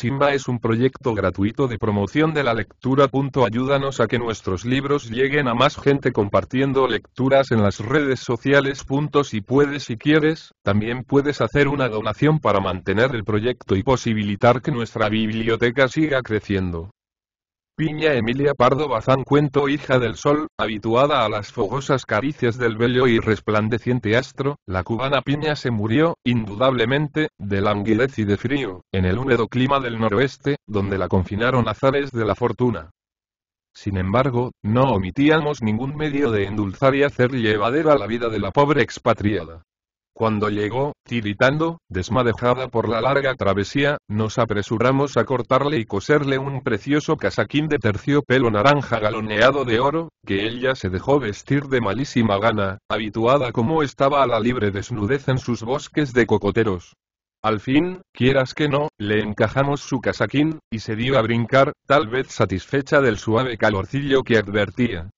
Simba es un proyecto gratuito de promoción de la lectura. Ayúdanos a que nuestros libros lleguen a más gente compartiendo lecturas en las redes sociales. Si puedes y quieres, también puedes hacer una donación para mantener el proyecto y posibilitar que nuestra biblioteca siga creciendo. Piña Emilia Pardo Bazán, cuento hija del sol, habituada a las fogosas caricias del bello y resplandeciente astro, la cubana Piña se murió, indudablemente, de languidez y de frío, en el húmedo clima del noroeste, donde la confinaron azares de la fortuna. Sin embargo, no omitíamos ningún medio de endulzar y hacer llevadera la vida de la pobre expatriada. Cuando llegó, tiritando, desmadejada por la larga travesía, nos apresuramos a cortarle y coserle un precioso casaquín de terciopelo naranja galoneado de oro, que ella se dejó vestir de malísima gana, habituada como estaba a la libre desnudez en sus bosques de cocoteros. Al fin, quieras que no, le encajamos su casaquín, y se dio a brincar, tal vez satisfecha del suave calorcillo que advertía.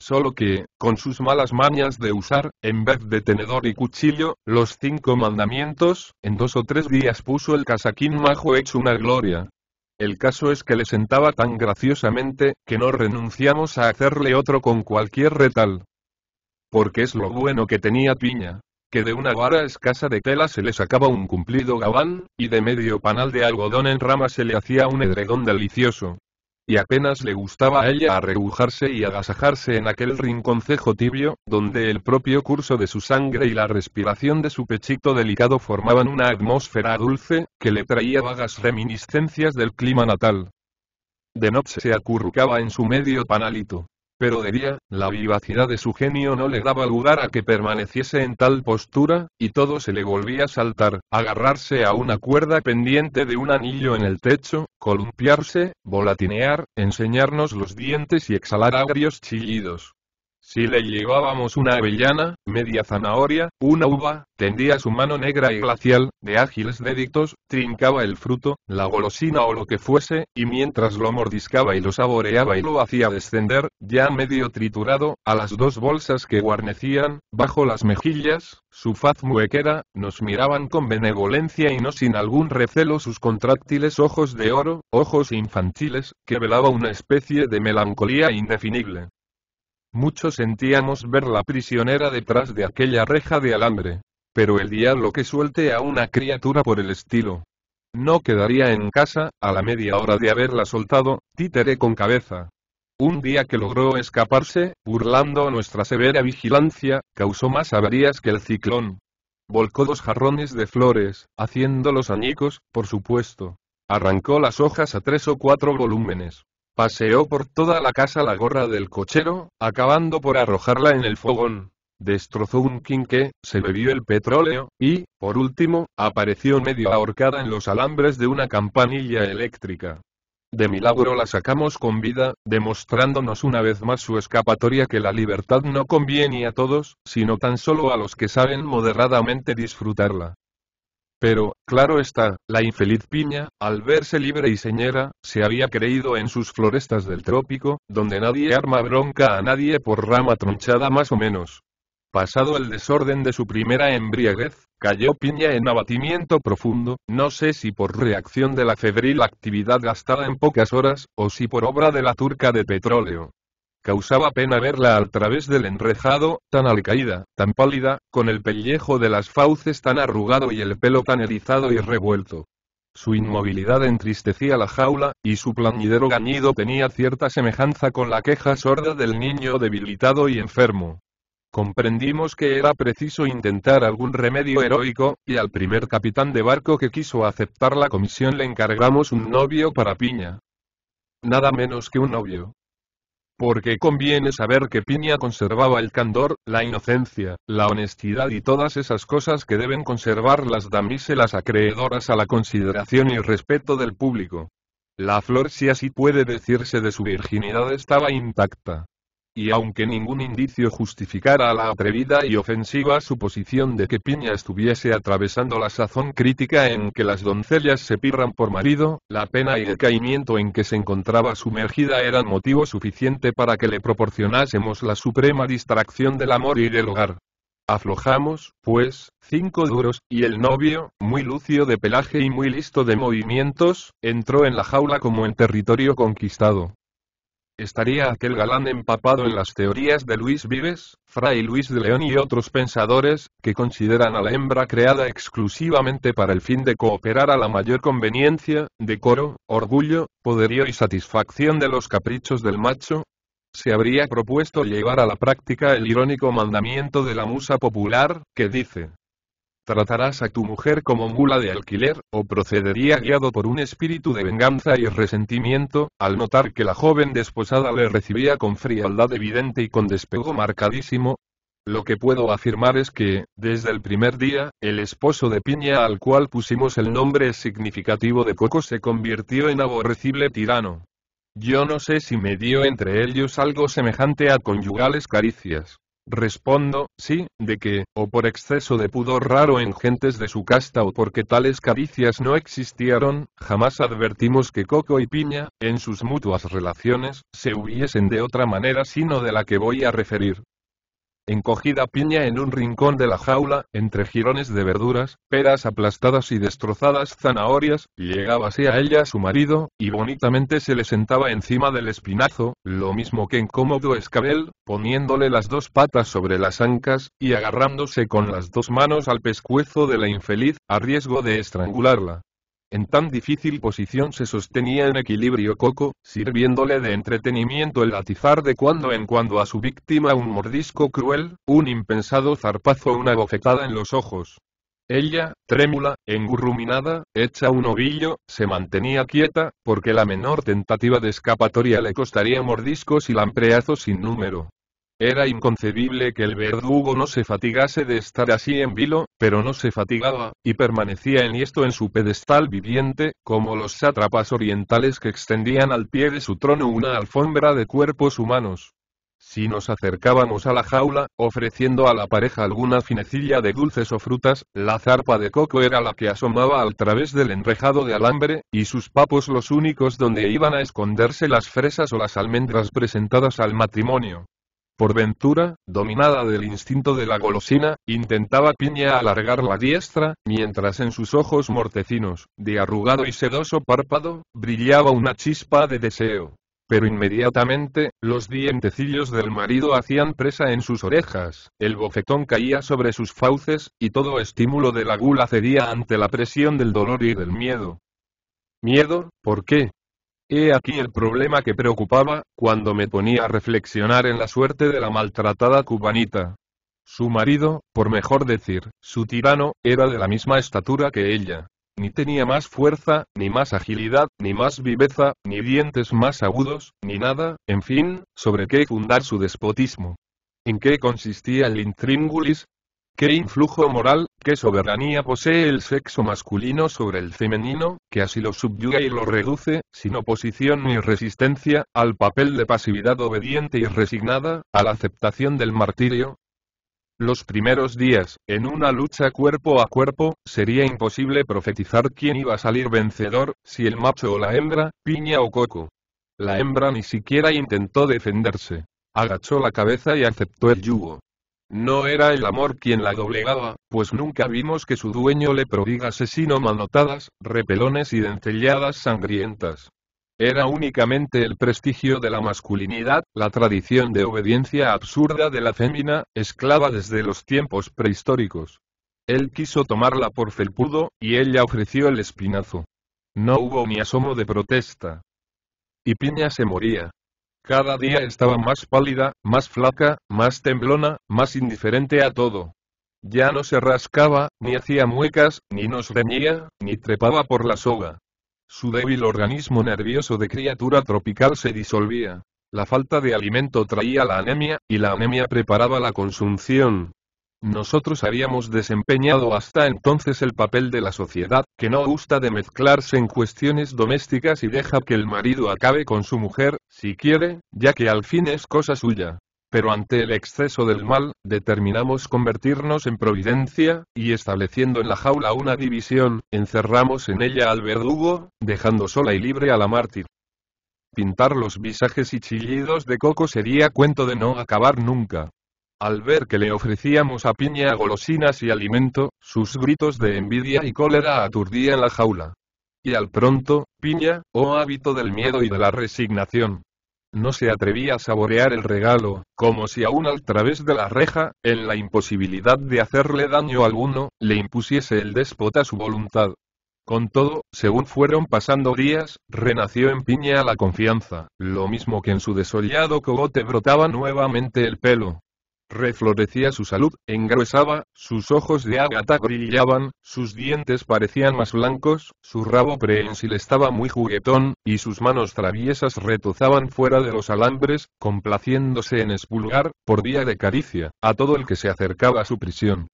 Solo que, con sus malas mañas de usar, en vez de tenedor y cuchillo, los 5 mandamientos, en 2 o 3 días puso el casaquín majo hecho una gloria. El caso es que le sentaba tan graciosamente, que no renunciamos a hacerle otro con cualquier retal. Porque es lo bueno que tenía Piña, que de una vara escasa de tela se le sacaba un cumplido gabán, y de medio panal de algodón en rama se le hacía un edredón delicioso. Y apenas le gustaba a ella arrebujarse y agasajarse en aquel rinconcejo tibio, donde el propio curso de su sangre y la respiración de su pechito delicado formaban una atmósfera dulce, que le traía vagas reminiscencias del clima natal. De noche se acurrucaba en su medio panalito. Pero de día, la vivacidad de su genio no le daba lugar a que permaneciese en tal postura, y todo se le volvía a saltar, agarrarse a una cuerda pendiente de un anillo en el techo, columpiarse, volatinear, enseñarnos los dientes y exhalar agrios chillidos. Si le llevábamos una avellana, media zanahoria, una uva, tendía su mano negra y glacial, de ágiles deditos, trincaba el fruto, la golosina o lo que fuese, y mientras lo mordiscaba y lo saboreaba y lo hacía descender, ya medio triturado, a las 2 bolsas que guarnecían, bajo las mejillas, su faz muequera, nos miraban con benevolencia y no sin algún recelo sus contráctiles ojos de oro, ojos infantiles, que velaba una especie de melancolía indefinible. Mucho sentíamos ver la prisionera detrás de aquella reja de alambre. Pero el diablo que suelte a una criatura por el estilo. No quedaría en casa, a la media hora de haberla soltado, títere con cabeza. Un día que logró escaparse, burlando nuestra severa vigilancia, causó más averías que el ciclón. Volcó 2 jarrones de flores, haciéndolos añicos, por supuesto. Arrancó las hojas a 3 o 4 volúmenes. Paseó por toda la casa la gorra del cochero, acabando por arrojarla en el fogón. Destrozó un quinqué, se bebió el petróleo, y, por último, apareció medio ahorcada en los alambres de una campanilla eléctrica. De milagro la sacamos con vida, demostrándonos una vez más su escapatoria que la libertad no conviene a todos, sino tan solo a los que saben moderadamente disfrutarla. Pero, claro está, la infeliz Piña, al verse libre y señera, se había creído en sus florestas del trópico, donde nadie arma bronca a nadie por rama tronchada más o menos. Pasado el desorden de su primera embriaguez, cayó Piña en abatimiento profundo, no sé si por reacción de la febril actividad gastada en pocas horas, o si por obra de la turca de petróleo. Causaba pena verla al través del enrejado, tan alicaída, tan pálida, con el pellejo de las fauces tan arrugado y el pelo tan erizado y revuelto. Su inmovilidad entristecía la jaula, y su plañidero gañido tenía cierta semejanza con la queja sorda del niño debilitado y enfermo. Comprendimos que era preciso intentar algún remedio heroico, y al primer capitán de barco que quiso aceptar la comisión le encargamos un novio para Piña. Nada menos que un novio. Porque conviene saber que Piña conservaba el candor, la inocencia, la honestidad y todas esas cosas que deben conservar las damiselas acreedoras a la consideración y respeto del público. La flor, si así puede decirse, de su virginidad estaba intacta. Y aunque ningún indicio justificara la atrevida y ofensiva suposición de que Piña estuviese atravesando la sazón crítica en que las doncellas se pirran por marido, la pena y decaimiento en que se encontraba sumergida eran motivo suficiente para que le proporcionásemos la suprema distracción del amor y del hogar. Aflojamos, pues, 5 duros, y el novio, muy lucio de pelaje y muy listo de movimientos, entró en la jaula como en territorio conquistado. ¿Estaría aquel galán empapado en las teorías de Luis Vives, Fray Luis de León y otros pensadores, que consideran a la hembra creada exclusivamente para el fin de cooperar a la mayor conveniencia, decoro, orgullo, poderío y satisfacción de los caprichos del macho? Se habría propuesto llevar a la práctica el irónico mandamiento de la musa popular, que dice: tratarás a tu mujer como mula de alquiler, o procedería guiado por un espíritu de venganza y resentimiento, al notar que la joven desposada le recibía con frialdad evidente y con despego marcadísimo. Lo que puedo afirmar es que, desde el primer día, el esposo de Piña al cual pusimos el nombre significativo de Coco se convirtió en aborrecible tirano. Yo no sé si me dio entre ellos algo semejante a conyugales caricias. Respondo, sí, de que, o por exceso de pudor raro en gentes de su casta o porque tales caricias no existieron, jamás advertimos que Coco y Piña, en sus mutuas relaciones, se hubiesen de otra manera sino de la que voy a referir. Encogida Piña en un rincón de la jaula, entre jirones de verduras, peras aplastadas y destrozadas zanahorias, llegábase a ella su marido, y bonitamente se le sentaba encima del espinazo, lo mismo que en cómodo escabel, poniéndole las 2 patas sobre las ancas, y agarrándose con las 2 manos al pescuezo de la infeliz, a riesgo de estrangularla. En tan difícil posición se sostenía en equilibrio Coco, sirviéndole de entretenimiento el atizar de cuando en cuando a su víctima un mordisco cruel, un impensado zarpazo o una bofetada en los ojos. Ella, trémula, engurruminada, hecha un ovillo, se mantenía quieta, porque la menor tentativa de escapatoria le costaría mordiscos y lampreazos sin número. Era inconcebible que el verdugo no se fatigase de estar así en vilo, pero no se fatigaba, y permanecía enhiesto en su pedestal viviente, como los sátrapas orientales que extendían al pie de su trono una alfombra de cuerpos humanos. Si nos acercábamos a la jaula, ofreciendo a la pareja alguna finecilla de dulces o frutas, la zarpa de Coco era la que asomaba al través del enrejado de alambre, y sus papos los únicos donde iban a esconderse las fresas o las almendras presentadas al matrimonio. Por ventura, dominada del instinto de la golosina, intentaba Piña alargar la diestra, mientras en sus ojos mortecinos, de arrugado y sedoso párpado, brillaba una chispa de deseo. Pero inmediatamente, los dientecillos del marido hacían presa en sus orejas, el bofetón caía sobre sus fauces, y todo estímulo de la gula cedía ante la presión del dolor y del miedo. ¿Miedo? ¿Por qué? He aquí el problema que preocupaba, cuando me ponía a reflexionar en la suerte de la maltratada cubanita. Su marido, por mejor decir, su tirano, era de la misma estatura que ella. Ni tenía más fuerza, ni más agilidad, ni más viveza, ni dientes más agudos, ni nada, en fin, sobre qué fundar su despotismo. ¿En qué consistía el intríngulis? ¿Qué influjo moral, qué soberanía posee el sexo masculino sobre el femenino, que así lo subyuga y lo reduce, sin oposición ni resistencia, al papel de pasividad obediente y resignada, a la aceptación del martirio? Los primeros días, en una lucha cuerpo a cuerpo, sería imposible profetizar quién iba a salir vencedor, si el macho o la hembra, Piña o Coco. La hembra ni siquiera intentó defenderse. Agachó la cabeza y aceptó el yugo. No era el amor quien la doblegaba, pues nunca vimos que su dueño le prodigase sino manotadas, repelones y dentelladas sangrientas. Era únicamente el prestigio de la masculinidad, la tradición de obediencia absurda de la fémina, esclava desde los tiempos prehistóricos. Él quiso tomarla por felpudo, y ella ofreció el espinazo. No hubo ni asomo de protesta. Y Piña se moría. Cada día estaba más pálida, más flaca, más temblona, más indiferente a todo. Ya no se rascaba, ni hacía muecas, ni nos reñía, ni trepaba por la soga. Su débil organismo nervioso de criatura tropical se disolvía. La falta de alimento traía la anemia, y la anemia preparaba la consunción. Nosotros habíamos desempeñado hasta entonces el papel de la sociedad, que no gusta de mezclarse en cuestiones domésticas y deja que el marido acabe con su mujer, si quiere, ya que al fin es cosa suya. Pero ante el exceso del mal, determinamos convertirnos en providencia, y estableciendo en la jaula una división, encerramos en ella al verdugo, dejando sola y libre a la mártir. Pintar los visajes y chillidos de Coco sería cuento de no acabar nunca. Al ver que le ofrecíamos a Piña golosinas y alimento, sus gritos de envidia y cólera aturdían la jaula. Y al pronto, Piña, oh hábito del miedo y de la resignación, no se atrevía a saborear el regalo, como si aún al través de la reja, en la imposibilidad de hacerle daño alguno, le impusiese el déspota su voluntad. Con todo, según fueron pasando días, renació en Piña la confianza, lo mismo que en su desollado cogote brotaba nuevamente el pelo. Reflorecía su salud, engruesaba, sus ojos de ágata brillaban, sus dientes parecían más blancos, su rabo prensil estaba muy juguetón, y sus manos traviesas retozaban fuera de los alambres, complaciéndose en expulgar, por vía de caricia, a todo el que se acercaba a su prisión.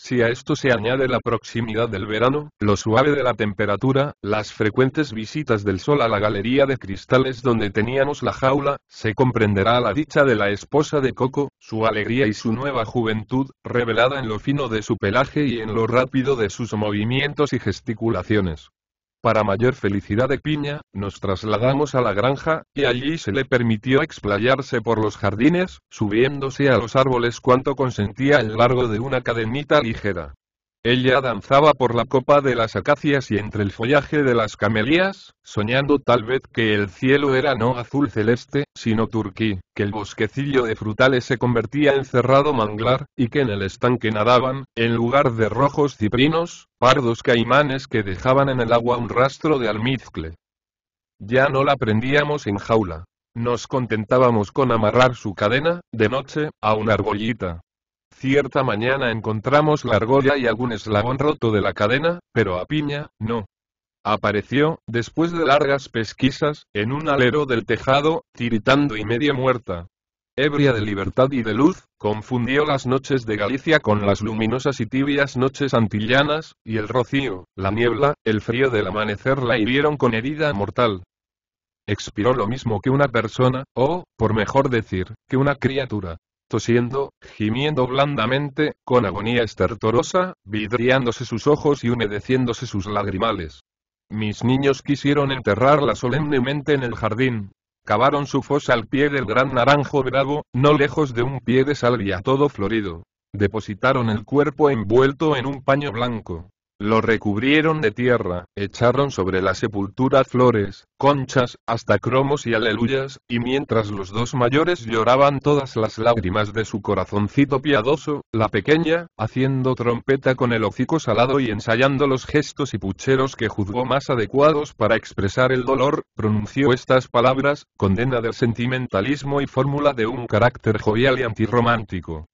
Si a esto se añade la proximidad del verano, lo suave de la temperatura, las frecuentes visitas del sol a la galería de cristales donde teníamos la jaula, se comprenderá la dicha de la esposa de Coco, su alegría y su nueva juventud, revelada en lo fino de su pelaje y en lo rápido de sus movimientos y gesticulaciones. Para mayor felicidad de Piña, nos trasladamos a la granja, y allí se le permitió explayarse por los jardines, subiéndose a los árboles cuanto consentía el largo de una cadenita ligera. Ella danzaba por la copa de las acacias y entre el follaje de las camelías, soñando tal vez que el cielo era no azul celeste, sino turquí, que el bosquecillo de frutales se convertía en cerrado manglar, y que en el estanque nadaban, en lugar de rojos ciprinos, pardos caimanes que dejaban en el agua un rastro de almizcle. Ya no la prendíamos en jaula. Nos contentábamos con amarrar su cadena, de noche, a una argollita. Cierta mañana encontramos la argolla y algún eslabón roto de la cadena, pero a Piña, no. Apareció, después de largas pesquisas, en un alero del tejado, tiritando y media muerta. Ebria de libertad y de luz, confundió las noches de Galicia con las luminosas y tibias noches antillanas, y el rocío, la niebla, el frío del amanecer la hirieron con herida mortal. Expiró lo mismo que una persona, o, por mejor decir, que una criatura. Tosiendo, gimiendo blandamente, con agonía estertorosa, vidriándose sus ojos y humedeciéndose sus lagrimales. Mis niños quisieron enterrarla solemnemente en el jardín. Cavaron su fosa al pie del gran naranjo bravo, no lejos de un pie de salvia todo florido. Depositaron el cuerpo envuelto en un paño blanco. Lo recubrieron de tierra, echaron sobre la sepultura flores, conchas, hasta cromos y aleluyas, y mientras los dos mayores lloraban todas las lágrimas de su corazoncito piadoso, la pequeña, haciendo trompeta con el hocico salado y ensayando los gestos y pucheros que juzgó más adecuados para expresar el dolor, pronunció estas palabras, condena del sentimentalismo y fórmula de un carácter jovial y antirromántico.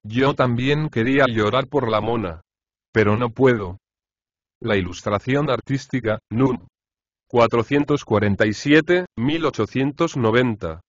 Yo también quería llorar por la mona. Pero no puedo. La ilustración artística, Núm. 447, 1890.